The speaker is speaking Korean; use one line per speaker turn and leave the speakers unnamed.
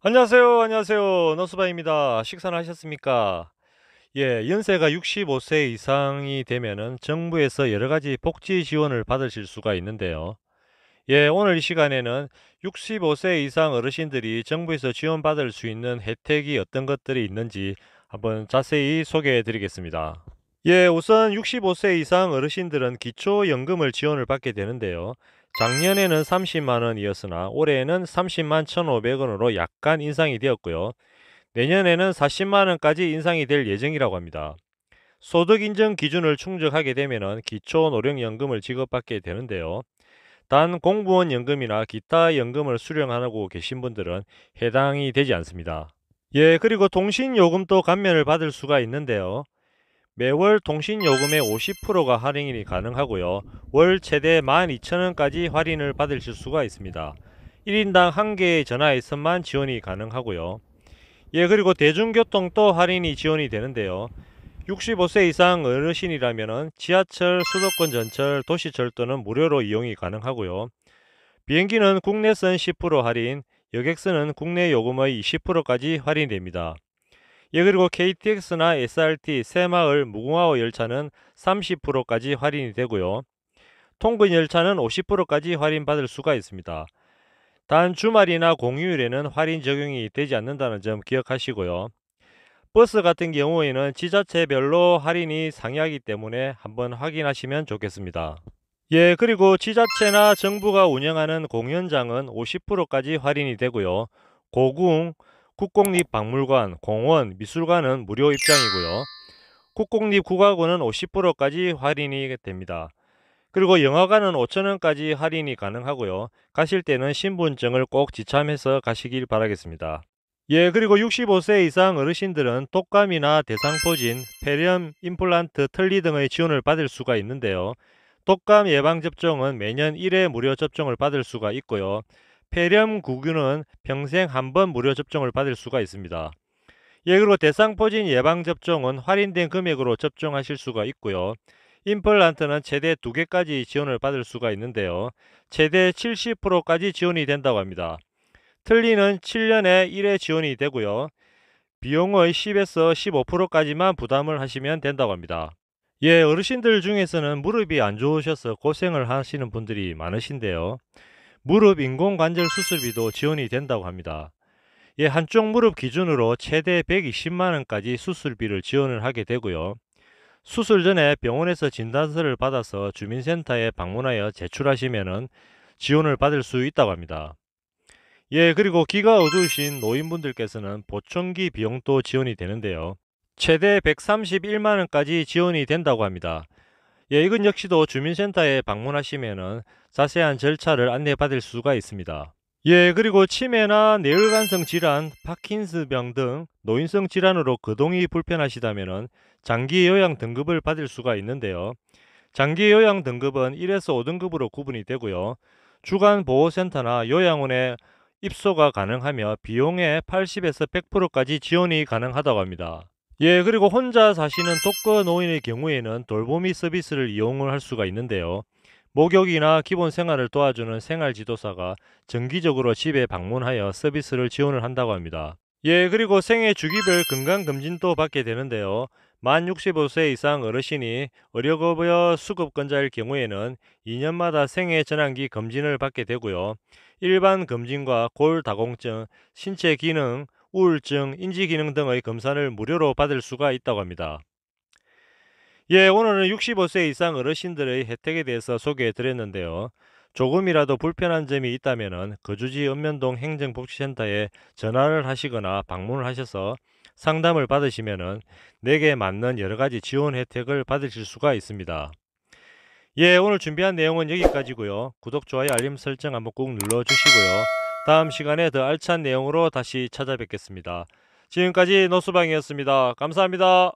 안녕하세요. 안녕하세요. 노수바입니다. 식사는 하셨습니까? 예, 연세가 65세 이상이 되면은 정부에서 여러 가지 복지 지원을 받으실 수가 있는데요. 예, 오늘 이 시간에는 65세 이상 어르신들이 정부에서 지원받을 수 있는 혜택이 어떤 것들이 있는지 한번 자세히 소개해 드리겠습니다. 예, 우선 65세 이상 어르신들은 기초연금을 지원을 받게 되는데요. 작년에는 30만 원이었으나 올해에는 30만 1,500원으로 약간 인상이 되었고요. 내년에는 40만 원까지 인상이 될 예정이라고 합니다. 소득 인정 기준을 충족하게 되면 기초노령연금을 지급받게 되는데요. 단 공무원 연금이나 기타 연금을 수령하고 계신 분들은 해당이 되지 않습니다. 예, 그리고 통신요금도 감면을 받을 수가 있는데요. 매월 통신요금의 50%가 할인이 가능하고요. 월 최대 12,000원까지 할인을 받으실 수가 있습니다. 1인당 1개의 전화에서만 지원이 가능하고요. 예, 그리고 대중교통도 할인이 지원이 되는데요. 65세 이상 어르신이라면 지하철, 수도권 전철, 도시철도는 무료로 이용이 가능하고요. 비행기는 국내선 10% 할인, 여객선은 국내 요금의 20%까지 할인됩니다. 예, 그리고 KTX나 SRT, 새마을, 무궁화호 열차는 30%까지 할인이 되고요. 통근 열차는 50%까지 할인받을 수가 있습니다. 단 주말이나 공휴일에는 할인 적용이 되지 않는다는 점 기억하시고요. 버스 같은 경우에는 지자체별로 할인이 상이하기 때문에 한번 확인하시면 좋겠습니다. 예, 그리고 지자체나 정부가 운영하는 공연장은 50%까지 할인이 되고요. 고궁, 국공립박물관, 공원, 미술관은 무료 입장이고요. 국공립국악원은 50%까지 할인이 됩니다. 그리고 영화관은 5,000원까지 할인이 가능하고요. 가실 때는 신분증을 꼭 지참해서 가시길 바라겠습니다. 예, 그리고 65세 이상 어르신들은 독감이나 대상포진, 폐렴, 임플란트, 틀니 등의 지원을 받을 수가 있는데요. 독감 예방접종은 매년 1회 무료 접종을 받을 수가 있고요. 폐렴 구균은 평생 한 번 무료 접종을 받을 수가 있습니다. 예, 그리고 대상포진 예방접종은 할인된 금액으로 접종하실 수가 있고요. 임플란트는 최대 2개까지 지원을 받을 수가 있는데요. 최대 70%까지 지원이 된다고 합니다. 틀니는 7년에 1회 지원이 되고요. 비용의 10에서 15%까지만 부담을 하시면 된다고 합니다. 예, 어르신들 중에서는 무릎이 안 좋으셔서 고생을 하시는 분들이 많으신데요. 무릎 인공관절 수술비도 지원이 된다고 합니다. 예, 한쪽 무릎 기준으로 최대 120만 원까지 수술비를 지원을 하게 되고요. 수술 전에 병원에서 진단서를 받아서 주민센터에 방문하여 제출하시면 지원을 받을 수 있다고 합니다. 예, 그리고 기가 어두우신 노인분들께서는 보청기 비용도 지원이 되는데요. 최대 131만 원까지 지원이 된다고 합니다. 예, 이건 역시도 주민센터에 방문하시면 자세한 절차를 안내받을 수가 있습니다. 예, 그리고 치매나 뇌혈관성 질환, 파킨스병 등 노인성 질환으로 거동이 불편하시다면 장기 요양 등급을 받을 수가 있는데요. 장기 요양 등급은 1에서 5등급으로 구분이 되고요. 주간 보호센터나 요양원에 입소가 가능하며 비용의 80에서 100%까지 지원이 가능하다고 합니다. 예, 그리고 혼자 사시는 독거 노인의 경우에는 돌보미 서비스를 이용을 할 수가 있는데요. 목욕이나 기본 생활을 도와주는 생활지도사가 정기적으로 집에 방문하여 서비스를 지원을 한다고 합니다. 예, 그리고 생애 주기별 건강검진도 받게 되는데요. 만 65세 이상 어르신이 의료급여 수급권자일 경우에는 2년마다 생애 전환기 검진을 받게 되고요. 일반 검진과 골다공증, 신체 기능, 우울증, 인지기능 등의 검사를 무료로 받을 수가 있다고 합니다. 예, 오늘은 65세 이상 어르신들의 혜택에 대해서 소개해 드렸는데요. 조금이라도 불편한 점이 있다면 거주지 읍면동 행정복지센터에 전화를 하시거나 방문을 하셔서 상담을 받으시면 내게 맞는 여러 가지 지원 혜택을 받으실 수가 있습니다. 예, 오늘 준비한 내용은 여기까지고요. 구독, 좋아요, 알림 설정 한번 꾹 눌러주시고요. 다음 시간에 더 알찬 내용으로 다시 찾아뵙겠습니다. 지금까지 노수방이었습니다. 감사합니다.